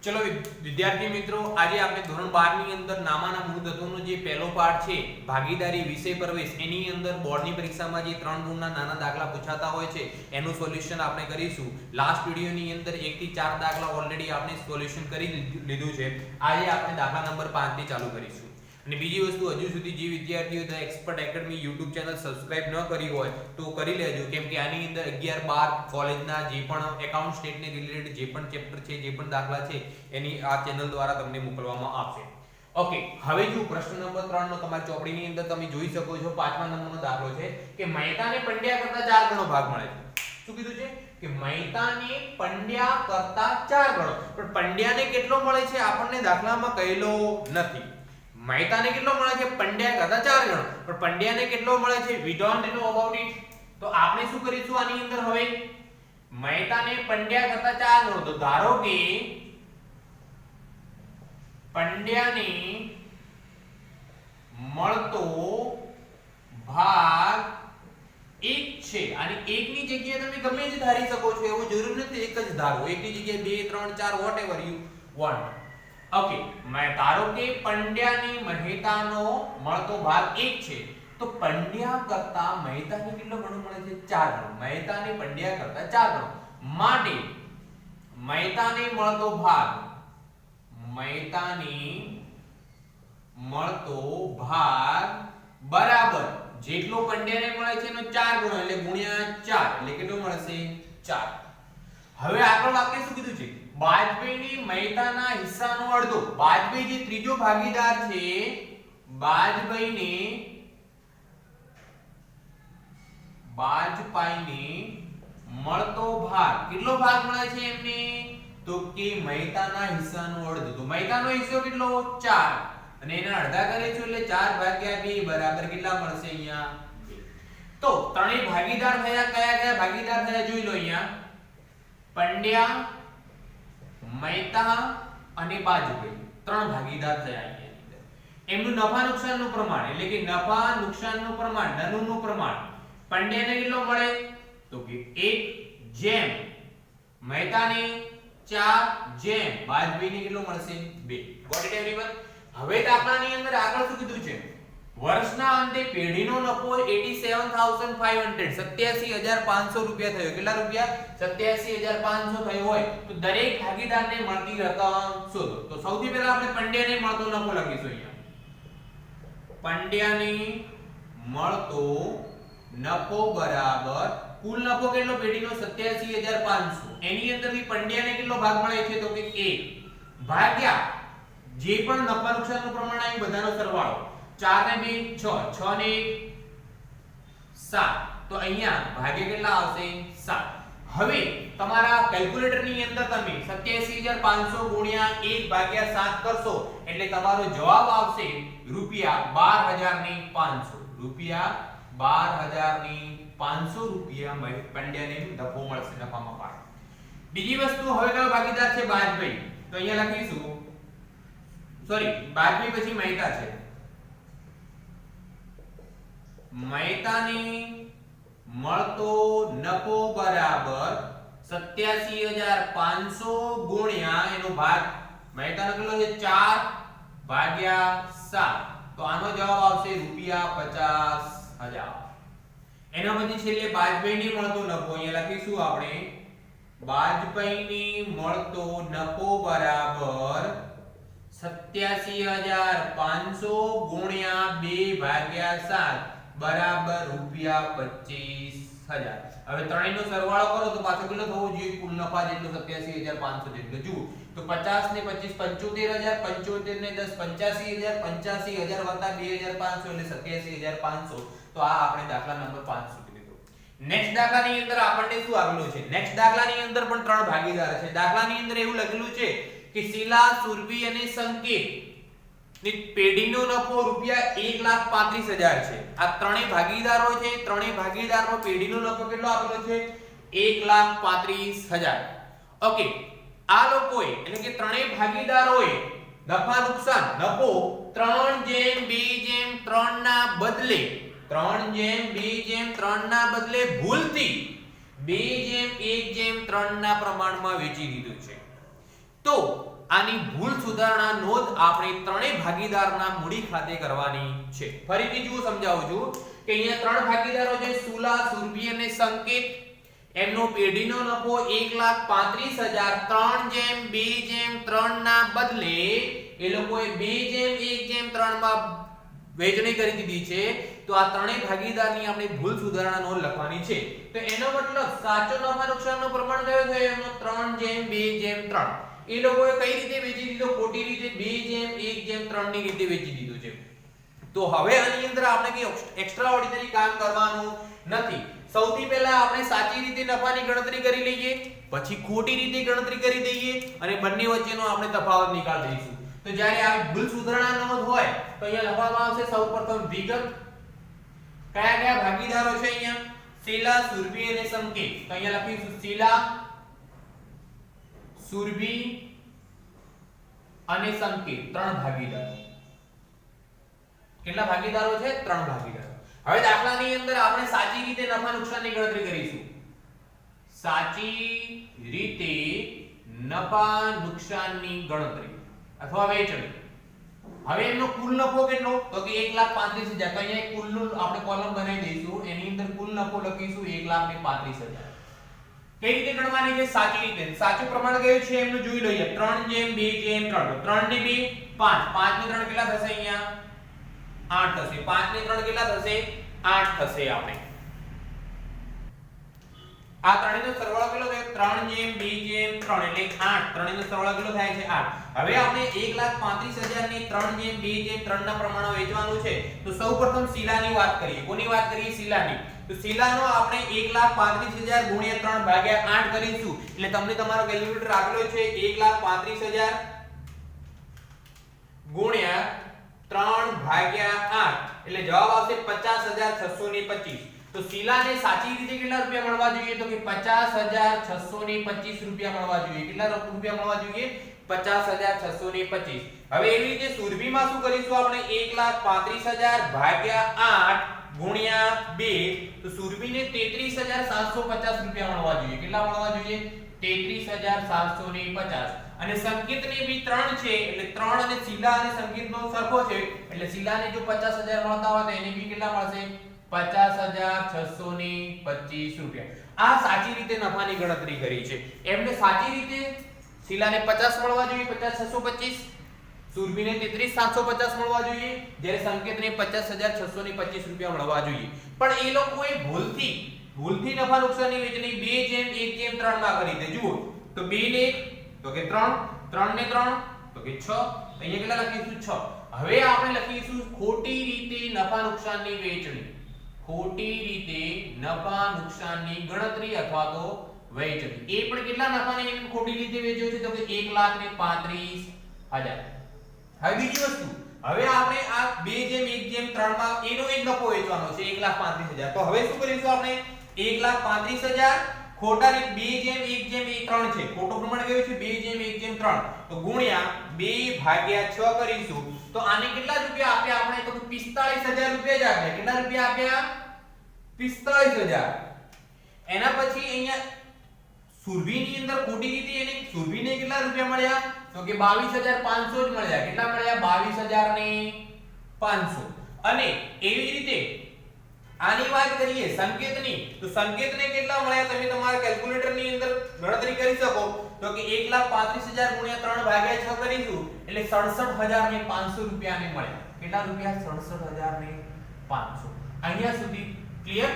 ચલો વિદ્યાર્થી મિત્રો, આજે આપણે ધોરણ 12 ની અંદર નામાના મૂળ તત્વોનો જે પહેલો પાઠ છે ભાગીદારી વિષય પ્રવેશ, એની અંદર બોર્ડની પરીક્ષામાં જે 3 ગુણના નાના દાખલા પૂછાતા હોય છે એનું સોલ્યુશન આપણે કરીશું. લાસ્ટ વિડિયોની અંદર 1 થી 4 દાખલા ઓલરેડી આપણે સોલ્યુશન કરી લીધું છે. આજે આપણે દાખલા નંબર 5 થી ચાલુ કરીશું. અને બીજી વસ્તુ, હજુ સુધી જે વિદ્યાર્થીઓ the expert academy YouTube channel subscribe ન કરી હોય તો કરી લેજો, કેમ કે આની અંદર 11 12 કોલેજના જે પણ એકાઉન્ટ સ્ટેટને રિલેટેડ જે પણ ચેપ્ટર છે, જે પણ દાખલા છે એની આ ચેનલ દ્વારા તમને મોકલવામાં આવશે. ઓકે, હવે જો પ્રશ્ન નંબર 3 નો તમારી ચોપડીની અંદર તમે જોઈ શકો છો, 5મા નંબરનો દાખલો છે કે મહેતાને પંડ્યા કરતા 4 ગણો ભાગ મળે છે. શું કીધું છે કે મહેતાને પંડ્યા કરતા 4 ગણો, પણ પંડ્યાને કેટલો મળે છે આપણને દાખલામાં કહેલો નથી. મહેતાને કેટલો મળે છે પંડ્યા કરતા 4 ગણો, પણ પંડ્યાને કેટલો મળે છે we don't know about it. તો આપણે શું કરીશું આની અંદર, હવે મહેતાને પંડ્યા કરતા 4 ગણો, તો ધારો કે પંડ્યાને મળતો ભાગ 1 છે, અને 1 ની જગ્યાએ તમે ગમે તે ધારી શકો છો, એવું જરૂર નથી એક જ ધારો. 1 ની જગ્યાએ 2 3 4 વોટએવર યુ વોન્ટ. ઓકે, મેં ધારો કે પંડ્યાની મહેતાનો મળતો ભાગ 1 છે, તો પંડ્યા કરતા મહેતાને કેટલો ગણો મળે છે 4 ગણો. મહેતાને પંડ્યા કરતા 4 ગણો માટે મહેતાને મળતો ભાગ બરાબર જેટલો પંડ્યાને મળે છે એનો 4 ગણો, એટલે ગુણ્યા 4, એટલે કેટલો મળશે 4. હવે આગળ આપણે શું કીધું છે, બાજપઈની મહેતાના હિસ્સાનો અડધો. બાજપઈ જે ત્રીજો ભાગીદાર છે, બાજપઈને મળતો ભાગ, કેટલો ભાગ મળે છે એમને, તો કે મહેતાના હિસ્સાનો અડધો. તો મહેતાનો હિસ્સો કેટલો 4, અને એના અડધા કરે છે એટલે 4 ભાગ્યા 2 બરાબર કેટલા મળશે અહીંયા 2. તો ત્રણેય ભાગીદાર થયા, કયા કયા ભાગીદાર થયા જોઈ લો અહીંયા, પંડ્યા, મહેતા અને બાજપઈ, 3 ભાગીદાર થયા અહીંયા અંદર. એમનું નફા નુકસાનનું પ્રમાણ, એટલે કે નફા નુકસાનનું પ્રમાણ, ધનનું પ્રમાણ પંડ્યાને કેટલો મળે, તો કે 1 જેમ મહેતાને 4 જેમ બાજપઈને કેટલો મળશે 2. Got it everyone. હવે દાખલાની અંદર આગળ શું કીધું છે, વર્ષના અંતે પેઢીનો નફો 87500 87500 રૂપિયા થયો. કેટલા રૂપિયા 87500 થયો હોય તો દરેક ભાગીદારને મળતી રકમ શોધો. તો સૌથી પહેલા આપણે પંડ્યાને મળતો નફો લખીશું અહીંયા. પંડ્યાને મળતો નફો બરાબર કુલ નફો કેટલો પેઢીનો 87500, એની અંદરથી પંડ્યાને કેટલો ભાગ મળે છે, તો કે 1 ભાગ્યા જે પણ નફા નુકસાનનું પ્રમાણ આવ્યું બધાનો સરવાળો. 4 ને 2 6, 6 ને 1 7, તો અહીંયા ભાગે કેટલા આવશે 7. હવે તમારા કેલ્ક્યુલેટરની અંદર તમે 87500 ગુણ્યા 1 ભાગ્યા 7 કરશો એટલે તમારો જવાબ આવશે ₹12500. ₹12500 રૂપિયા પંડ્યાને નફો મળશે, નફામાં પાડ. બીજી વસ્તુ, હવે કયો ભાગીદાર છે બાજપઈ, તો અહીંયા લખીશું, સોરી બાજપઈ પછી મહેતા છે. મહેતાને મળતો નફો બરાબર 87500 ગુણ્યા એનો ભાગ, મહેતાનો કેટલો છે 4 ભાગ્યા 7, તો આનો જવાબ આવશે ₹50000. એના પછી છેલ્લે બાજપઈને મળતો નફો, અહીંયા લખીશું આપણે, બાજપઈને મળતો નફો બરાબર 87500 ગુણ્યા 2 ભાગ્યા 7 બરાબર ₹25000. હવે ત્રણેયનો સરવાળો કરો તો પાછો કેટલો થવો જોઈએ કુલ નફા જેટલો 87500 જેટલો. જુઓ તો 50 ને 25 75000, 75 ને 10 85000, 85000 વત્તા 2500 એટલે 87500. તો આ આપણે દાખલા નંબર 5 સુધી લીધો. નેક્સ્ટ દાખલાની અંદર આપણને શું આપેલું છે, નેક્સ્ટ દાખલાની અંદર પણ 3 ભાગીદાર છે. દાખલાની અંદર એવું લખેલું છે કે શીલા, સુરભી અને સંકેત ની પેઢીનો નફો ₹1,35,000 છે. આ ત્રણેય ભાગીદારો છે, ત્રણેય ભાગીદારનો પેઢીનો નફો કેટલો આપેલો છે 1,35,000. ઓકે, આ લોકોએ એટલે કે ત્રણેય ભાગીદારોએ નફા નુકસાન નફો 3:2:3 ના બદલે 3:2:3 ના બદલે ભૂલથી 2:1:3 ના પ્રમાણમાં વેચી દીધું છે. તો આની ભૂલ સુધારણા નોંધ આપણે ત્રણેય ભાગીદારના મૂડી ખાતે કરવાની છે. ફરીથી જુઓ સમજાવું છું કે અહીંયા ત્રણ ભાગીદારો છે સુલા, સુરભી અને સંકેત. એમનો પેઢીનો નફો 1,35,000 3:2:3 ના બદલે એ લોકોએ 2:1:3 માં વેચણી કરી દીધી છે. તો આ ત્રણેય ભાગીદારની આપણે ભૂલ સુધારણા નોંધ લખવાની છે. તો એનો મતલબ સાચો નફા નુકસાનનો પ્રમાણ કયો થયો એમનો 3:2:3. એ લોકોએ કઈ રીતે વેચી દીધો? ખોટી રીતે 2:1:3 ની રીતે વેચી દીધો છે. તો હવે આની અંદર આપણે કઈ એક્સ્ટ્રા ઓર્ડિનરી કામ કરવાનું નથી. સૌથી પહેલા આપણે સાચી રીતે નફાની ગણતરી કરી લઈએ, પછી ખોટી રીતે ગણતરી કરી દઈએ અને બંને વચ્ચેનો આપણે તફાવત નીકાળી દઈશું. તો જ્યારે આ ભૂલ સુધારણા નોંધ હોય તો અહીંયા લખવામાં આવશે સૌપ્રથમ વિગત. કયા કયા ભાગીદારો છે અહીંયા? શીલા, સુરભી અને સંકેત. તો અહીંયા લખીશું શીલા, સુરભી અને સંકેત, ત્રણ ભાગીદારો. કેટલા ભાગીદારો છે? ત્રણ ભાગીદારો. હવે દાખલાની અંદર આપણે સાચી રીતે નફા નુકસાનની ગણતરી કરીશું. સાચી રીતે નફા નુકસાનની ગણતરી અથવા વેચણી. હવે એનો કુલ નફો કેટલો? તો કે 1,35,000. તો અહીંયા કુલનું આપણે કોલમ બનાવી દઈશું. એની અંદર કુલ નફો લખીશું 1,35,000. કઈ રીતે ગણવાની છે? સાચી રીતે. સાચું પ્રમાણ કયું છે એમનું જોઈ લઈએ. 3:2:3. 3 ને 2 5. 5 ને 3 કેટલા થશે? અહીંયા 8 થશે. 5 ને 3 કેટલા થશે? 8 થશે. આપણે આ ત્રણેયનો સરવાળો કેટલો થાય? 3:2:3 એટલે 8. ત્રણેયનો સરવાળો કેટલો થાય છે? 8. હવે આપણે 1,35,000 ને 3:2:3 ના પ્રમાણમાં વેચવાનું છે. તો સૌપ્રથમ શીલાની વાત કરીએ. કોની વાત કરીએ? શીલાની. તો શીલાનો આપણે 1,35,000 ગુણ્યા 3 ભાગ્યા 8 કરીશું. એટલે તમને તમારો કેલ્ક્યુલેટર આપેલો છે 1,35,000 ગુણ્યા 3 ભાગ્યા 8 એટલે જવાબ આવશે 50,625. તો શીલાને સાચી રીતે કેટલા રૂપિયા મળવા જોઈએ? તો કે 50,625 રૂપિયા મળવા જોઈએ. કેટલા રૂપિયા મળવા જોઈએ? 50,625. હવે એવી રીતે સુરભીમાં શું કરીશું આપણે? 1,35,000 ભાગ્યા 8 ગુણ્યા 2. તો સુરભીને 33,750 રૂપિયા મળવા જોઈએ. કેટલા મળવા જોઈએ? 33,750. અને સંકેતને બી 3 છે એટલે 3 અને શીલા અને સંકેતનો સરખો છે એટલે શીલાને જો 50,000 મળતા હોય તો એને બી કેટલા મળશે? 50,625 રૂપિયા. આ સાચી રીતે નફાની ગણતરી કરી છે. એમને સાચી રીતે શીલાને 50 મળવા જોઈએ, 50,625. સુરભીને 33,750 મળવા જોઈએ, જ્યારે સંકેતને 50,625 રૂપિયા મળવા જોઈએ. પણ એ લોકોએ ભૂલથી નફા નુકસાનની વેચણી 2:1:3 માં કરી દે. જુઓ તો 2 ને 1 તો કે 3, 3 ને 3 તો કે 6. અહીંયા કેટલા લખીશું? 6. હવે આપણે લખીશું ખોટી રીતે નફા નુકસાનની વેચણી. ખોટી રીતે નફા નુકસાનની ગણતરી અથવા તો વેચણી. એ પણ કેટલા નફાને ખોટી રીતે વેચ્યો છે? તો કે 1,35,000. હવે બીજી વસ્તુ, હવે આપણે આ 2:1:3 માં એનો એક નફો વેચવાનો છે 1,35,000. તો હવે શું કરીશું આપણે? 1,35,000 ખોટા રીત 2:1:3 છે. ખોટો પ્રમાણ કયું છે? 2:1:3. તો ગુણ્યા 2/6 કરીશું. તો આને કેટલા રૂપિયા આપ્યા આપણે? તો 45,000 રૂપિયા જ આપ્યા. કેટલા રૂપિયા આપ્યા? 45,000. એના પછી અહીંયા સુરભીની અંદર ખોટી રીતે એને સુરભીને કેટલા રૂપિયા મળ્યા? તો કે 22,500 જ મળ્યા. કેટલા મળ્યા? 22,500. અને એવી જ રીતે આની વાત કરીએ સંકેતની, તો સંકેતને કેટલા મળ્યા? તમે તમારા કેલ્ક્યુલેટરની અંદર ગણતરી કરી શકો. તો કે 1,35,000 ગુણ્યા 3 ભાગ્યા 6 કરીશું એટલે 67,500 રૂપિયાને મળ્યા. કેટલા રૂપિયા? 67,500. અહીંયા સુધી ક્લિયર?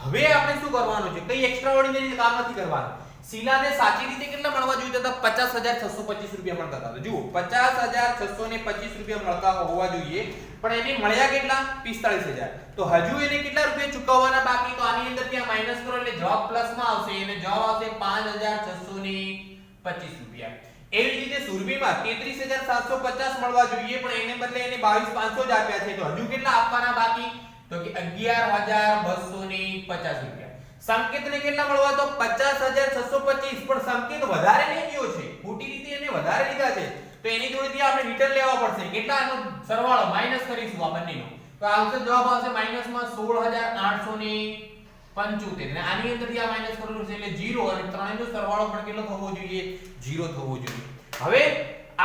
હવે આપણે શું કરવાનું છે? કઈ એક્સ્ટ્રા ઓર્ડિનરી કામ નથી કરવાનું. શીલાને સાચી રીતે કેટલા મળવા જોઈએ હતા? 50,625 રૂપિયા મળતા હતા. તો જુઓ 50,625 રૂપિયા મળતા હોવા જોઈએ, પણ એને મળ્યા કેટલા? 45,000. તો હજુ એને કેટલા રૂપિયા ચૂકવવાના બાકી? તો આની અંદર ત્યાં માઈનસ કરો એટલે જવાબ પ્લસમાં આવશે. એને જવાબ આવશે 5,625 રૂપિયા. એવી રીતે સુરભીમાં 33,750 મળવા જોઈએ, પણ એને બદલે એને 22,500 જ આપ્યા છે. તો હજુ કેટલા આપવાના બાકી? તો કે 11,250 રૂપિયા. સંકેતને કેટલા મળવા? તો 50,625. પણ સંકેત વધારે લઈ ગયો છે, ખોટી રીતે એને વધારે લીધા છે. તો એની જોડેથી આપણે રિટર્ન લેવા પડશે. કેટલાનો સરવાળો માઈનસ કરીશું આ બંનેનો. તો આવશે જવાબ આવશે માઈનસમાં 16,875. અને આની અંદરથી આ માઈનસ કરવાનું છે એટલે 0 અને ત્રણેયનો સરવાળો પણ કેટલો થવો જોઈએ? 0 થવો જોઈએ. હવે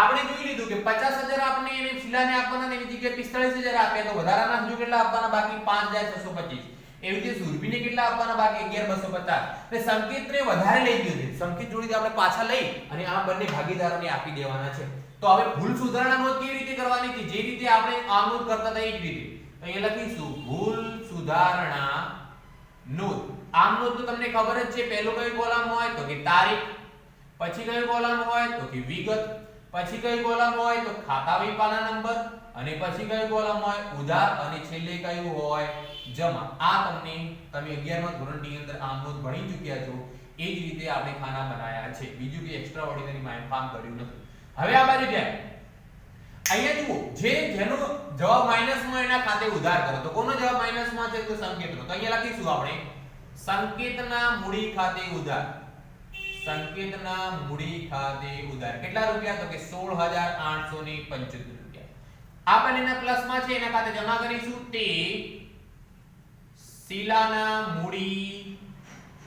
આપણે જોઈ લીધું કે 50000 આપણે એને શીલાને આપવાના ને એની જગ્યાએ 45000 આપ્યા તો વધારાના હજુ કેટલા આપવાના બાકી 5625. એવી રીતે સુરભીને કેટલા આપવાના બાકી 11250. એટલે સંકેતને વધારે લઈ ગયો છે. સંકેત જોડીથી આપણે પાછા લઈ અને આ બંને ભાગીદારોને આપી દેવાના છે. તો હવે ભૂલ સુધારણા નોંધ કેવી રીતે કરવાની છે? જે રીતે આપણે આ નોંધ કરતા હતા એ જ રીતે. તો અહીંયા લખીશું ભૂલ સુધારણા નોંધ. આમ નોંધ તો તમને ખબર જ છે. પહેલો કયો કોલમ હોય તો કે તારીખ, પછી કયો કોલમ હોય તો કે વિગત, પછી કયો કોલમ હોય તો ખાતા વેપાના નંબર, અને પછી કયો કોલમ હોય ઉધાર, અને છેલ્લે કયું હોય જમા. આ તમે 11મા ધોરણની અંદર આમ નોંધ ભણી ચૂક્યા છો. એ જ રીતે આપણે ખાના બનાવ્યા છે. બીજું કે એક્સ્ટ્રા ઓર્ડિનરી કામ કર્યું નથી. હવે આ બાજુ જાય અહીંયા જુઓ, જેનો જવાબ માઈનસમાં એના ખાતે ઉધાર કરો. તો કોનો જવાબ માઈનસમાં છે? તો સંકેતનો. તો અહીંયા લખીશું આપણે સંકેતના મૂડી ખાતે ઉધાર. સંકેતના મૂડી ખાતે ઉધાર કેટલા રૂપિયા? તો કે 16875 રૂપિયા. આ બંનેના પ્લસમાં છે એના ખાતે જમા કરીશું. તે શીલાના મૂડી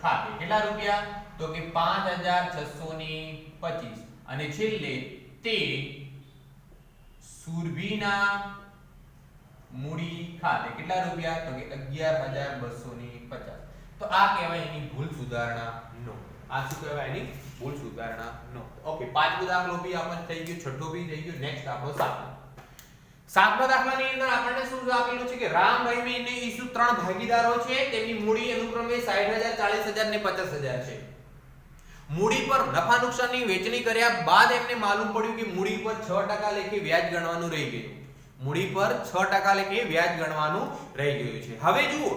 ખાતે કેટલા રૂપિયા? તો કે 5625. અને છેલ્લે તે સુરભીના મૂડી ખાતે કેટલા રૂપિયા? તો કે 11250. તો આ કહેવાય એની ભૂલ સુધારણા નોંધ. આ શું કહેવાય? એની ભૂલ સુધારણા નોંધ. ઓકે, પાંચમો દાખલો બી આપણને થઈ ગયો, છઠ્ઠો બી થઈ ગયો. નેક્સ્ટ આપણો સાતમો. સાતમા દાખલાની અંદર આપણને શું આપેલું છે કે રામભાઈ મેને ઈસુ ત્રણ ભાગીદારો છે. તેમની મૂડી અનુક્રમે 60000, 40000 ને 50000 છે. મૂડી પર નફા નુકસાનની વહેંચણી કર્યા બાદ એમને માલુમ પડ્યું કે મૂડી પર 6% લેખે વ્યાજ ગણવાનું રહી ગયું. મૂડી પર 6% લેખે વ્યાજ ગણવાનું રહી ગયું છે. હવે જુઓ,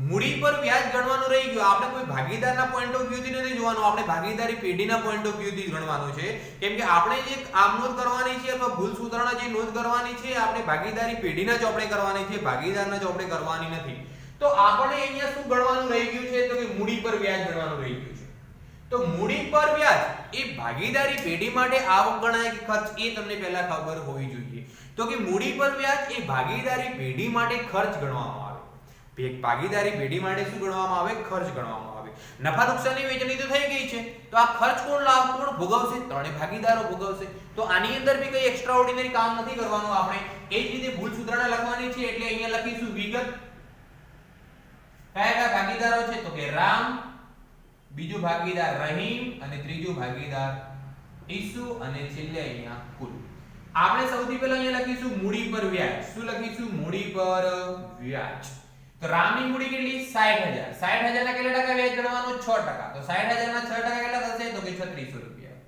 મૂડી પર વ્યાજ ગણવાનું રહી ગયું. આપણે કોઈ ભાગીદારના પોઈન્ટ ઓફ વ્યૂ થી નથી જોવાનું, આપણે ભાગીદારી પેઢીના પોઈન્ટ ઓફ વ્યૂ થી ગણવાનું છે. કેમ કે આપણે જે આમ નોંધ કરવાની છે અથવા ભૂલ સુધારણા જે નોંધ કરવાની છે આપણે ભાગીદારી પેઢીના જ આપણે કરવાની છે, ભાગીદારના જ આપણે કરવાની નથી. તો આપણે અહીંયા શું ગણવાનું રહી ગયું છે? તો કે મૂડી પર વ્યાજ ગણવાનું રહી ગયું છે. તો મૂડી પર વ્યાજ એ ભાગીદારી પેઢી માટે આવક ગણાય કે ખર્ચ એ તમને પહેલા ખબર હોવી જોઈએ. તો કે મૂડી પર વ્યાજ એ ભાગીદારી પેઢી માટે ખર્ચ ગણવામાં આવે. ભાગીદારી પેઢી માટે શું ગણવામાં આવે? ખર્ચ ગણવામાં આવે. નફા નુકસાનની વહેંચણી તો થઈ ગઈ છે. તો આ ખર્ચ કોણ ભોગવશે? ત્રણે ભાગીદારો ભોગવશે. તો આની અંદર બી કઈ એક્સ્ટ્રા ઓર્ડિનરી કામ નથી કરવાનું આપણે. એ જ રીતે ભૂલ સુધારણા લખવાની છે. એટલે અહીંયા લખીશું વિગત. કયા ભાગીદારો છે? તો કે રામ, બીજો ભાગીદાર રહીમ, અને ત્રીજો ભાગીદાર ઈસુ, અને છેલ્લે અહીંયા કુલ. આપણે સૌથી પહેલા અહીંયા લખીશું મૂડી પર વ્યાજ. શું લખીશું? મૂડી પર વ્યાજ. તો રામની મૂડી કેટલી? 60000. 60000 ના કેટલા ટકા વ્યાજ ગણવાનું? 6%. તો 60000 ના 6% કેટલા થશે? તો કે 3600 રૂપિયા.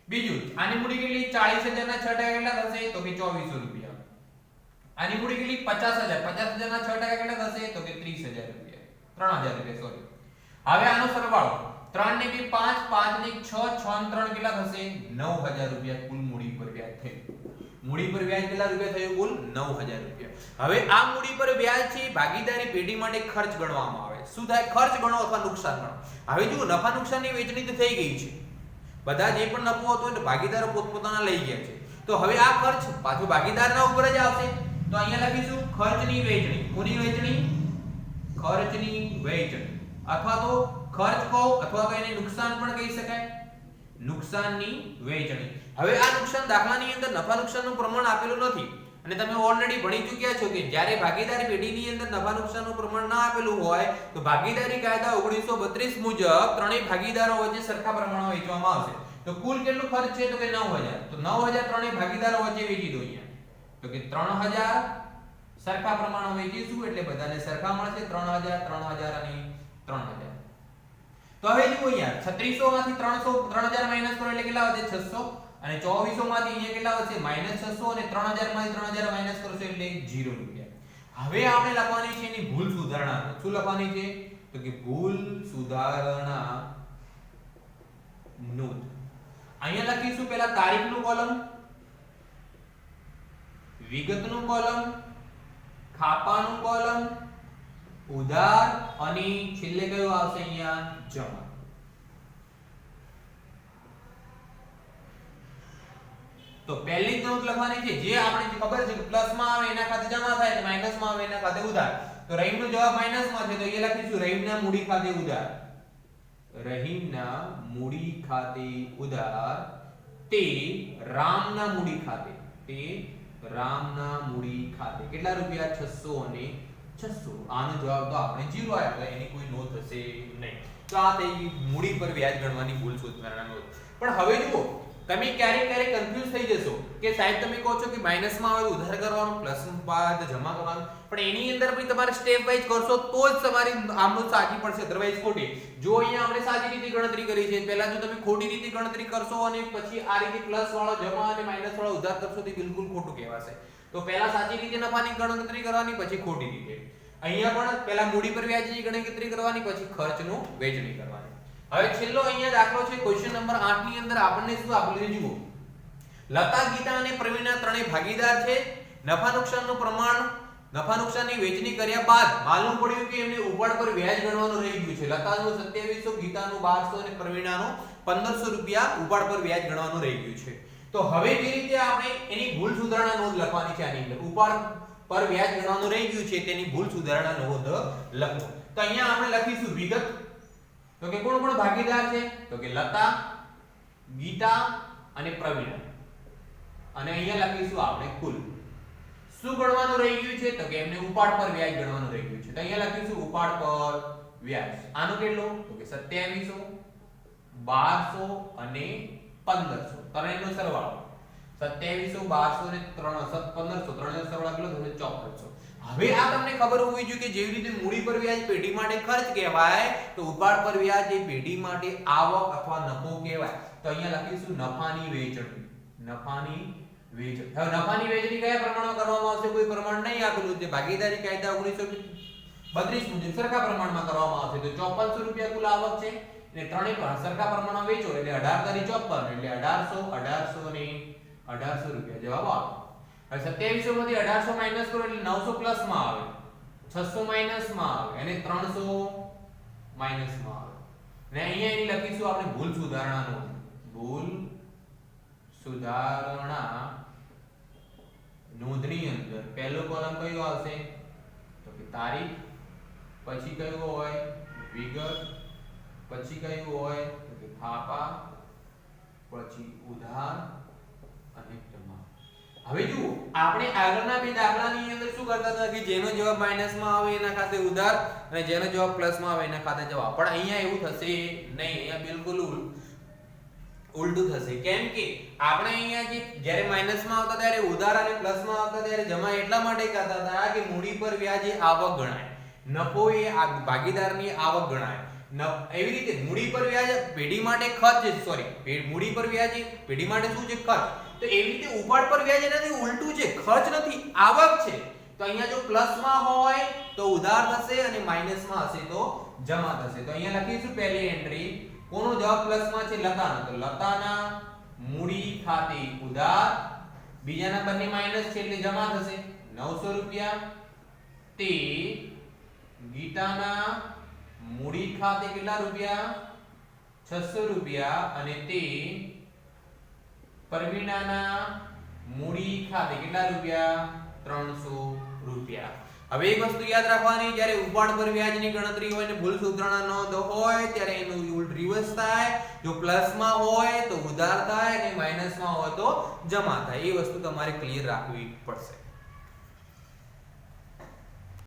બીજું, આની મૂડી કેટલી? 40000 ના 6% કેટલા થશે? તો કે 2400 રૂપિયા. આની મૂડી કેટલી? 50000. 50000 ના 6% કેટલા થશે? તો કે 30000 રૂપિયા. 3000 રૂપિયા, સોરી. હવે આનો સરવાળો 3 ને 2 5, 5 ને 6, 6 ને 3 કેટલા થશે? 9000 રૂપિયા કુલ મૂડી પર વ્યાજ થયું. મૂડી પર વ્યાજ કેટલા રૂપિયા થયું? કુલ 9000 રૂપિયા. હવે આ મૂડી પર વ્યાજ છે ભાગીદારી પેઢી માટે ખર્ચ ગણવામાં આવે. શું થાય? ખર્ચ ગણો અથવા નુકસાન ગણો. હવે જુઓ, નફા નુકસાનની વહેંચણી તો થઈ ગઈ છે. બધા જે પણ નફો હતો એ ભાગીદારો પોતપોતાના લઈ ગયા છે. તો હવે આ ખર્ચ પાછો ભાગીદારના ઉપર જ આવશે. તો અહીંયા લખીશું ખર્ચની વહેંચણી. કોની વહેંચણી? ખર્ચની વહેંચણી. અથવા તો ખર્ચ કહો અથવા તો એને નુકસાન પણ કહી શકાય. નુકસાનની વહેંચણી. હવે આ નુકસાન દાખલાની અંદર નફા નુકસાનનું પ્રમાણ આપેલું નથી. અને તમે ઓલરેડી ભણી ચૂક્યા છો કે જ્યારે ભાગીદારી પેઢીની અંદર નફા નુકસાનનું પ્રમાણ ના આપેલું હોય તો ભાગીદારી કાયદા 1932 મુજબ ત્રણેય ભાગીદારો વચ્ચે સરખા પ્રમાણમાં વહેંચવામાં આવશે. તો કુલ કેટલું ખર્ચ છે? તો કે 9000. તો 9000 ત્રણેય ભાગીદારો વચ્ચે વહેંચી દો અહીંયા. તો કે 3000 સરખા પ્રમાણમાં વહેંચીશું એટલે બધાને સરખા મળશે. 3000, 3000 અને 3000. તો હવે જુઓ અહીંયા 3600 માંથી 3000 માઈનસ કરો એટલે કેટલા વધે? 600. અને 2400 માંથી અહીંયા કેટલા વધશે? -600. અને 3000 માંથી 3000 માઈનસ કરશો એટલે 0 રૂપિયા. હવે આપણે લખવાની છે એની ભૂલ સુધારણા. શું લખવાની છે? તો કે ભૂલ સુધારણા નોંધ. અહીંયા લખીશું પહેલા તારીખનું કોલમ, વિગતનું કોલમ, ખાપાનું કોલમ, ઉધાર, અને છેલ્લે કયું આવશે? અહીંયા જમા. તો પહેલી નોંધ લખવાની છે જે આપણે ખબર છે કે પ્લસ માં આવે એના ખાતે જમા થાય અને માઈનસ માં આવે એના ખાતે ઉધાર. તો રહીમનો જવાબ માઈનસ માં છે તો એ લખીશું રહીમના મૂડી ખાતે ઉધાર. રહીમના મૂડી ખાતે ઉધાર તે રામના મૂડી ખાતે, તે રામના મૂડી ખાતે કેટલા રૂપિયા? 600 અને 600. આનો જવાબ તો આપણે 0 આવ્યો, એની કોઈ નોંધ થશે નહીં. તો આ થઈ મૂડી પર વ્યાજ ગણવાની ભૂલ શોધવાના નોંધ. પણ હવે જુઓ, તમે ક્યારેક કન્ફ્યુઝ થઈ જશો કે સાહેબ તમે કહો છો કે માઈનસમાં આવે તો ઉધાર કરવાનું, પ્લસ બાદ જમા કરવાનું, પણ એની અંદર ભી તમારે સ્ટેપ વાઇઝ કરશો તો જ તમારી આમનો સાચી પડશે, અધરવાઇઝ ખોટી. જો અહીંયા આપણે સાચી રીતે ગણતરી કરી છે, પહેલા જો તમે ખોટી રીતે ગણતરી કરશો અને પછી આ રીતે પ્લસ વાળો જમા અને માઈનસ વાળો ઉધાર કરશો તો બિલકુલ ખોટું કહેવાશે. તો પહેલા સાચી રીતે નફાની ગણતરી કરવાની, પછી ખોટી રીતે. અહીંયા પણ પહેલા મૂડી પર વ્યાજની ગણતરી કરવાની, પછી ખર્ચનું વહેંચણી કરવાની. હવે છેલ્લો અહીંયા દાખલો છે ક્વેશ્ચન નંબર 8 ની અંદર આપણને શું આપેલું છે જુઓ. લતા, ગીતા અને પ્રવીણા ત્રણેય ભાગીદાર છે. નફા નુકસાનનું પ્રમાણ, નફા નુકસાનની વહેંચણી કર્યા બાદ માલુમ પડ્યું કે એમને ઉપાડ પર વ્યાજ ગણવાનું રહી ગયું છે. લતાનું 2700, ગીતાનું 1200 અને પ્રવીણાનું 1500 રૂપિયા ઉપાડ પર વ્યાજ ગણવાનું રહી ગયું છે. તો હવે જે રીતે આપણે એની ભૂલ સુધારણા નોંધ લખવાની છે, આની અંદર ઉપાડ પર વ્યાજ ગણવાનું રહી ગયું છે તેની ભૂલ સુધારણા નોંધ લખો. તો અહીંયા આપણે લખીશું વિગત. તો કે કોણ કોણ ભાગીદાર છે? તો કે લતા, ગીતા અને પ્રવીણા. અને અહીંયા લખીશું આપણે કુલ. શું ગણવાનું રહી ગયું છે? તો કે એમને ઉપાડ પર વ્યાજ ગણવાનું રહી ગયું છે. તો અહીંયા લખીશું ઉપાડ પર વ્યાજ. આનું કેટલું? તો કે 2700, 1200 અને 1500. ત્રણેયનો સરવાળો 2700, 1200 અને 1500. ત્રણેયનો સરવાળો કેટલો થશે? 5400. હવે આ તમને ખબર હોવી જોઈએ કે જેવી રીતે મૂડી પર વ્યાજ પેઢી માટે ખર્ચ કહેવાય, તો ઉપાડ પર વ્યાજ એ પેઢી માટે આવક અથવા નફો કહેવાય. તો અહીંયા લખીશું નફાની વહેંચણી. નફાની વહેંચણી. હવે નફાની વહેંચણી કયા પ્રમાણમાં કરવામાં આવશે? કોઈ પ્રમાણ નહીં આપેલું છે. ભાગીદારી કાયદા 1932 મુજબ સરખા પ્રમાણમાં કરવામાં આવશે. તો 5400 રૂપિયા કુલ આવક છે અને ત્રણેય સરખા પ્રમાણમાં વેચો એટલે 18 * 54 એટલે 1800 અને 1800 રૂપિયા જવાબ આવે. હવે 2700 માંથી 1800 માઈનસ કરો એટલે 900 પ્લસ માં આવે, 600 માઈનસ માં આવે અને 300 માઈનસ માં આવે. ને અહીંયા એની લખીશું આપણે ભૂલ સુધારણા નોંધ. ભૂલ સુધારણા નોંધની અંદર પહેલો કોલમ કયો આવશે? તો કે તારીખ, પછી કયું હોય? વિગત, પછી કયું હોય? તો કે થાપા, પછી ઉધાર અને જમા. હવે જુઓ, આપણે આગળના બે દાખલાની અંદર શું કરતા હતા કે જેનો જવાબ માઈનસમાં આવે એના ખાતે ઉધાર અને જેનો જવાબ પ્લસમાં આવે એના ખાતે જમા. પણ અહીંયા એવું થશે નહીં. અહીંયા બિલકુલ ઉલટું થશે. કેમ કે આપણે અહીંયા જે જ્યારે માઈનસમાં આવતા ત્યારે ઉધાર અને પ્લસમાં આવતા ત્યારે જમા એટલા માટે કરતા હતા કે મૂડી પર વ્યાજ એ આવક ગણાય, નફો એ ભાગીદારની આવક ગણાય. એવી રીતે મૂડી પર વ્યાજ પેઢી માટે ખર્ચ છે. સોરી, મૂડી પર વ્યાજ પેઢી માટે શું છે? ખર્ચ. તો એવી રીતે ઉપાડ પર વ્યાજ એનાથી ઉલટું છે, ખર્ચ નથી, આવક છે. તો અહીંયા જો પ્લસમાં હોય તો ઉધાર થશે અને માઈનસમાં હશે તો જમા થશે. તો અહીંયા લખીશું પહેલી એન્ટ્રી. કોનો જવાબ પ્લસમાં છે? લતાનો. તો લતાના મૂડી ખાતે ઉધાર, બીજાના બંને માઈનસ છે એટલે જમા થશે 900 રૂપિયા. તે ગીતાના મૂડી ખાતે કેટલા રૂપિયા? 600 રૂપિયા. અને તે પ્રવીણાના મૂડી ખાતે કેટલા રૂપિયા? 300 રૂપિયા. હવે એક વસ્તુ યાદ રાખવાની, જ્યારે ઉપાડ પર વ્યાજની ગણતરી હોય ને ભૂલ સુધારણા નોંધ હોય ત્યારે એનું ઉલટ રિવર્સ થાય. જો પ્લસમાં હોય તો ઉધાર થાય અને માઈનસમાં હોય તો જમા થાય. એ વસ્તુ તમારે ક્લિયર રાખવી પડશે.